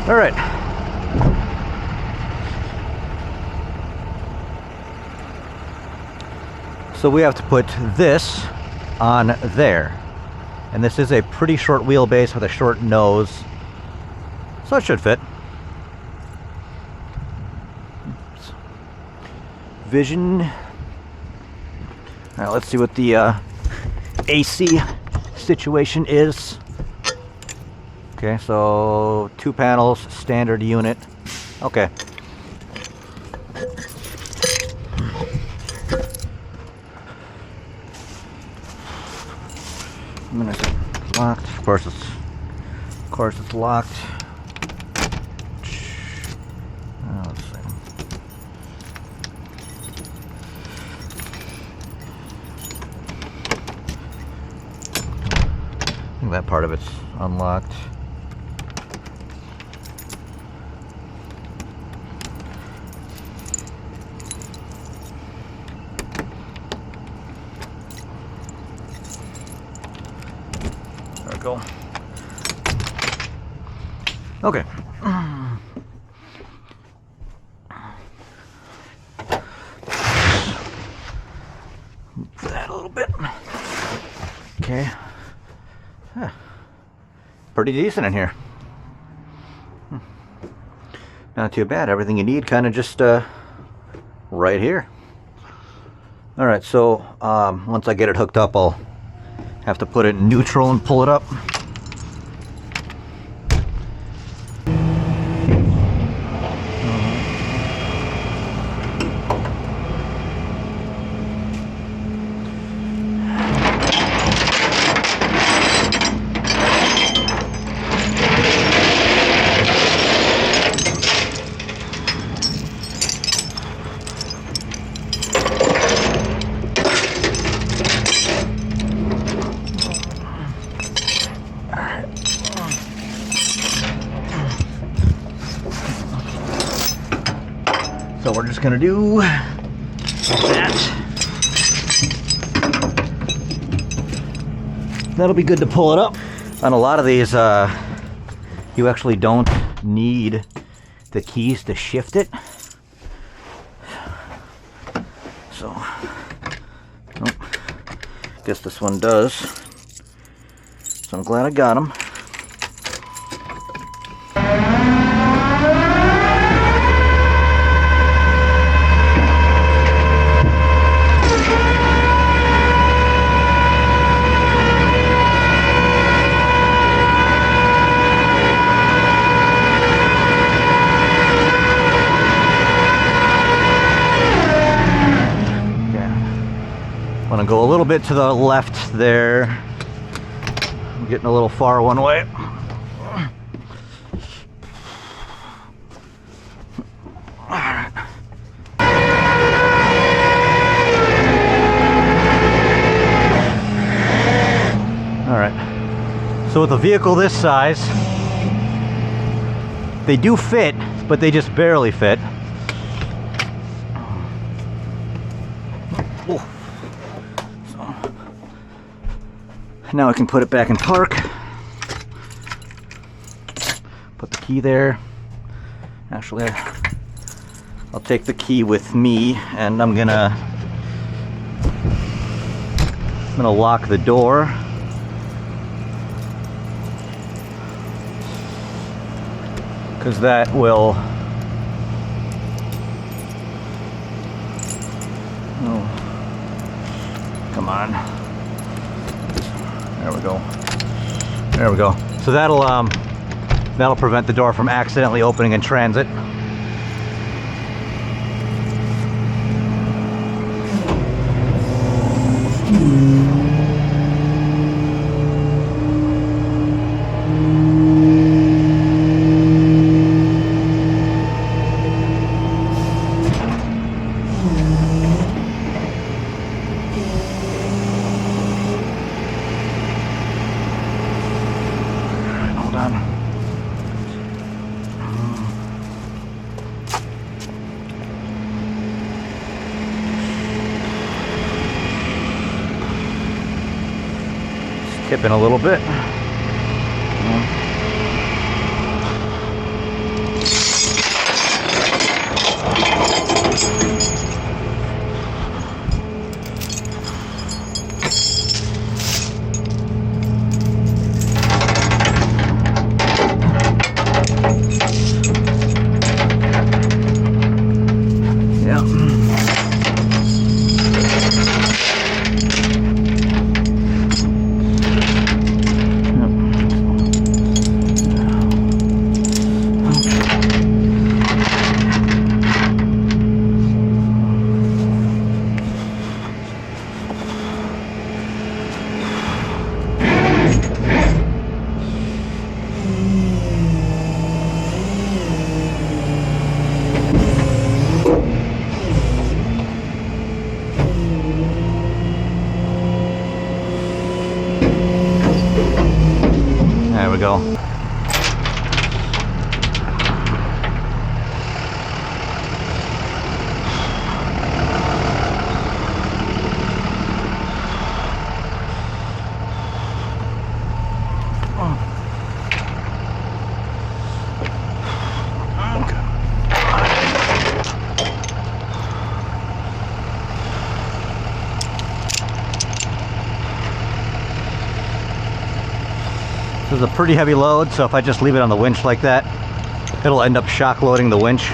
All right. So we have to put this on there. And this is a pretty short wheelbase with a short nose. So it should fit. Oops. Vision. All right, let's see what the AC situation is. Okay, so 2 panels, standard unit. Okay. I'm gonna say locked. Of course it's locked. Let's see. I think that part of it's unlocked. There we go. Okay. Move that a little bit. Okay. Huh. Pretty decent in here. Not too bad. Everything you need kind of just right here. All right, so once I get it hooked up, I'll have to put it in neutral and pull it up. So we're just gonna do that. That'll be good to pull it up. On a lot of these, you actually don't need the keys to shift it. So, oh, guess this one does. So I'm glad I got them. Want to go a little bit to the left there. I'm getting a little far one way. All right. So with a vehicle this size, they do fit, but they just barely fit. Oh. Now I can put it back in park. Put the key there. Actually, I'll take the key with me, and I'm gonna lock the door. Because that will... Oh, come on. There we go. There we go. So that'll prevent the door from accidentally opening in transit. Tipping a little bit. we go. This is a pretty heavy load, so if I just leave it on the winch like that, it'll end up shock loading the winch.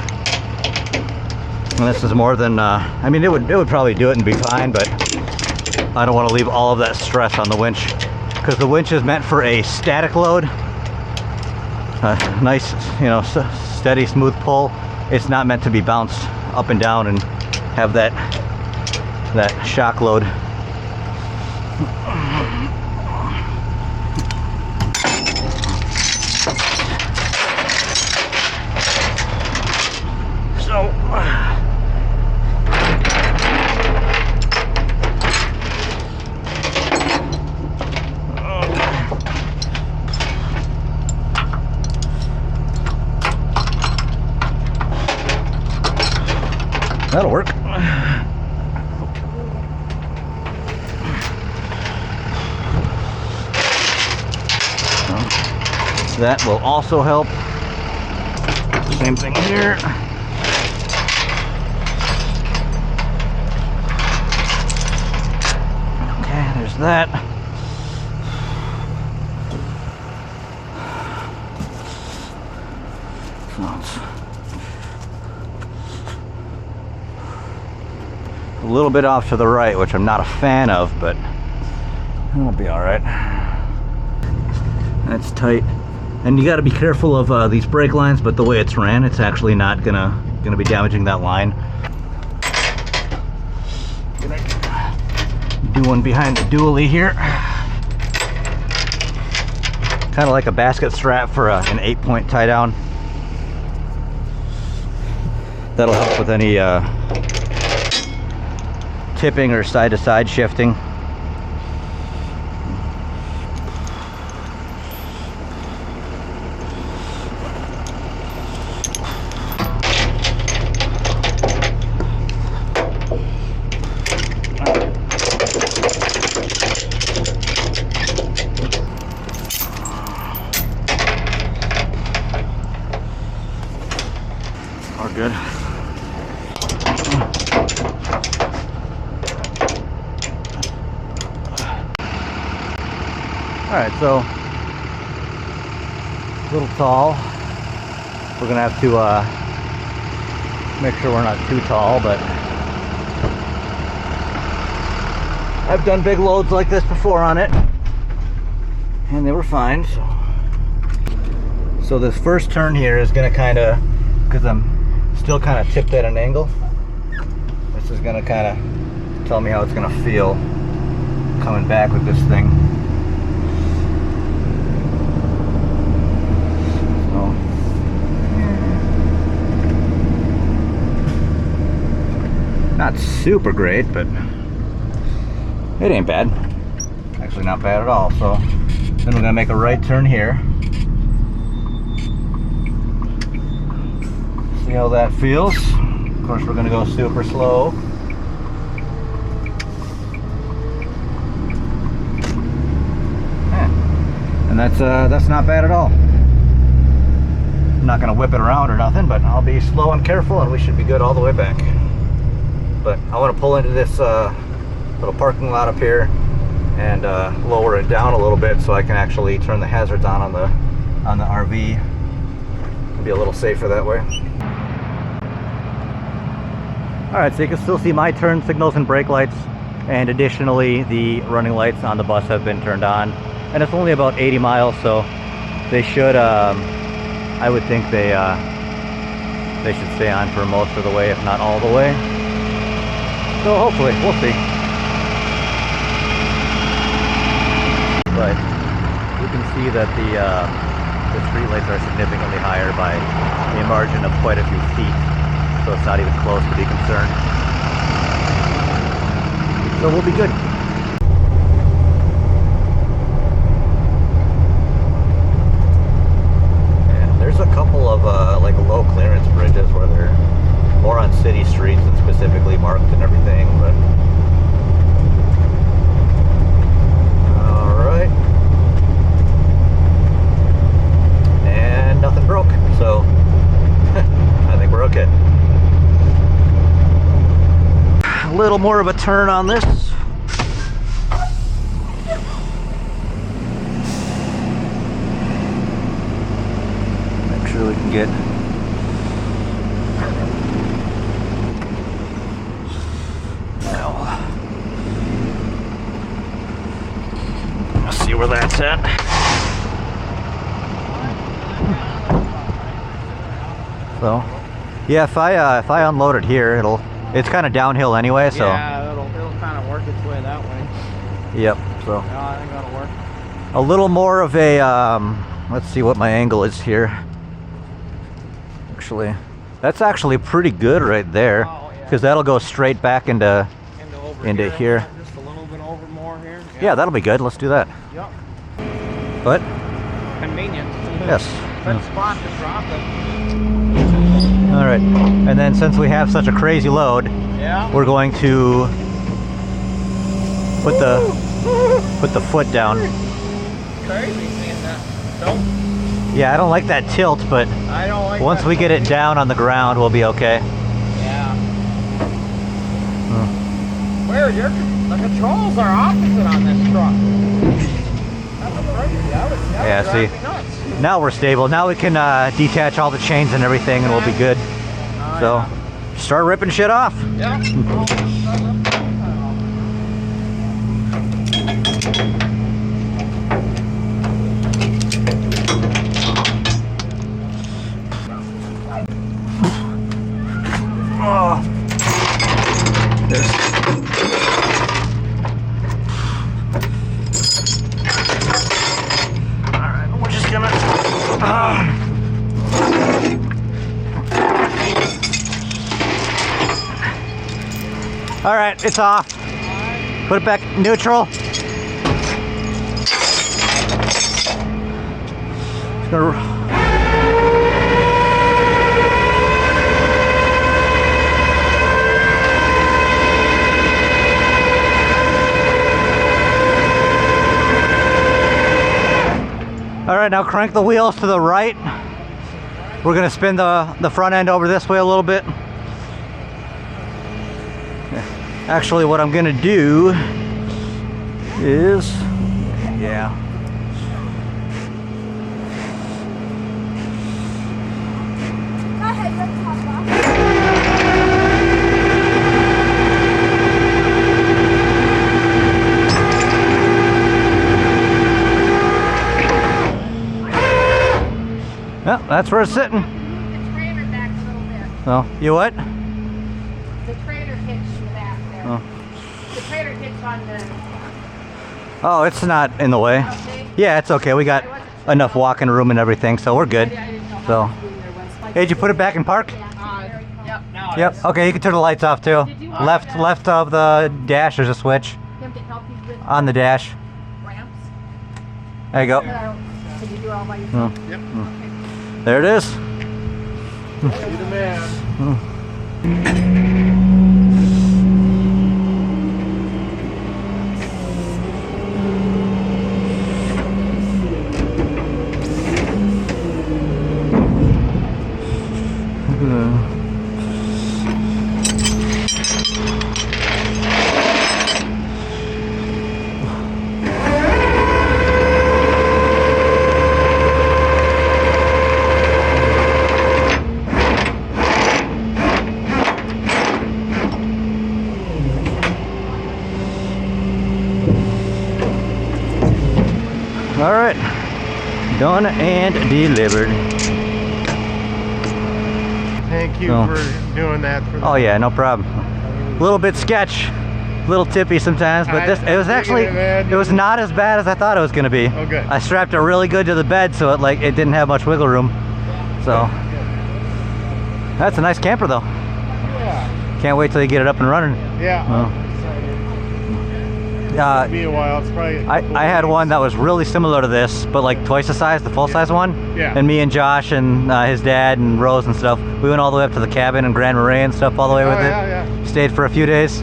And this is more than, I mean, it would probably do it and be fine, but I don't want to leave all of that stress on the winch, because the winch is meant for a static load. Nice, you know, steady, smooth pull. It's not meant to be bounced up and down and have that shock load. That'll work. That will also help. Same thing here. Okay, there's that. So it's a little bit off to the right, which I'm not a fan of, but it'll be all right. That's tight. And you got to be careful of these brake lines, but the way it's ran, it's actually not gonna be damaging that line. Do one behind the dually here. Kind of like a basket strap for an 8-point tie down. That'll help with any tipping or side to side shifting. We're good. Alright, so a little tall. We're gonna have to make sure we're not too tall, but I've done big loads like this before on it and they were fine. So this first turn here is gonna kind of, because I'm still kind of tipped at an angle, this is gonna kind of tell me how it's gonna feel coming back with this thing. Not super great, but it ain't bad. Actually not bad at all. So then we're gonna make a right turn here. See how that feels. Of course we're gonna go super slow. And that's not bad at all. I'm not gonna whip it around or nothing, but I'll be slow and careful and we should be good all the way back. But I want to pull into this little parking lot up here and lower it down a little bit so I can actually turn the hazards on the RV. It'll be a little safer that way. Alright, so you can still see my turn signals and brake lights, and additionally the running lights on the bus have been turned on. And it's only about 80 miles, so they should, I would think they should stay on for most of the way, if not all the way. So hopefully, we'll see. But you can see that the street lights are significantly higher by a margin of quite a few feet. So it's not even close to be concerned. So we'll be good. little more of a turn on this. Make sure we can get let's see where that's at. So, yeah, if I unload it here, it's kind of downhill anyway. So yeah, it'll kind of work its way that way. Yep. So Yeah, I think that'll work. a little more of a let's see what my angle is here. Actually, that's actually pretty good right there, because that'll go straight back into here. Just a little bit over more here. Yeah, that'll be good. Let's do that. Yep. But Convenient. yes. Good spot to drop it. All right, and then since we have such a crazy load, Yeah. we're going to put the foot down. Crazy seeing that. Nope. Yeah, I don't like that tilt, but I don't like once that. we get it down on the ground, we'll be okay. Yeah. Where the controls are opposite on this truck. That's crazy. That would Yeah, drive see? me nuts. Now we're stable. Now we can detach all the chains and everything, and we'll be good. So, start ripping shit off. Yeah. Oh. Alright, we're just gonna Alright, it's off. Put it back neutral. Just gonna Alright, now crank the wheels to the right. We're going to spin the front end over this way a little bit. Actually, what I'm going to do is, yeah. Go ahead, let's talk about it. Yeah, that's where it's sitting. Move the trailer back a little bit. Oh, you what? The trailer hitch in the back there. Oh. The trailer hitch on the... Oh, it's not in the way. Okay. Yeah, it's okay. We got enough walking room and everything, so we're good. I didn't know So, how much room there was. Like, hey, did you put it back in park? Yep. Now it Yep. is. Okay, you can turn the lights off too. Did you- Left of the dash, there's a switch Him to help you with on the dash. ramps? There you go. Did you do it all by yourself? Yep. There it is. You the man. All right, done and delivered. Thank you Oh. for doing that. For Oh yeah, no problem. A little bit sketch, a little tippy sometimes, but this it was actually it was not as bad as I thought it was gonna be. Oh, good. I strapped it really good to the bed, so it didn't have much wiggle room. So that's a nice camper though. Yeah. Can't wait till you get it up and running. Yeah. Oh. It'll be a while. It's probably. a couple I had weeks. one that was really similar to this, but like twice the size, the full-size one. Yeah. And me and Josh and his dad and Rose and stuff, we went all the way up to the cabin in Grand Marais and stuff, all the way Oh, with yeah, it. yeah. Stayed for a few days.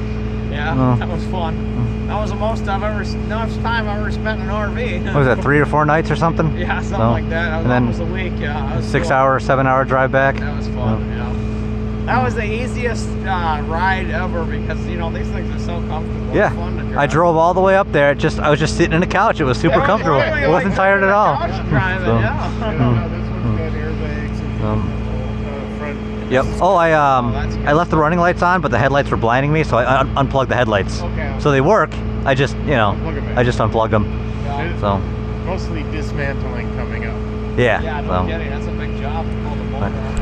Yeah, Oh. that was fun. That was the most time I've ever spent in an RV. What was that, 3 or 4 nights or something? Yeah, something So, like that. That was and then almost a week. Yeah, that was 6 cool. hour, 7 hour drive back. That was fun. Yeah. That was the easiest ride ever because you know these things are so comfortable. Yeah, It's fun to drive. I drove all the way up there. I was just sitting in the couch. It was super Yeah, comfortable. really, I wasn't like, tired at all. couch driving, So, yeah. This one's got airbags and front. Yep. Oh, that's good. I left the running lights on, but the headlights were blinding me, so I unplugged the headlights. Okay. So they work. I just, Plug 'em in. I just unplugged them. Yeah. So, Mostly dismantling coming up. yeah. Yeah, no so. kidding. That's a big job to pull the motor out.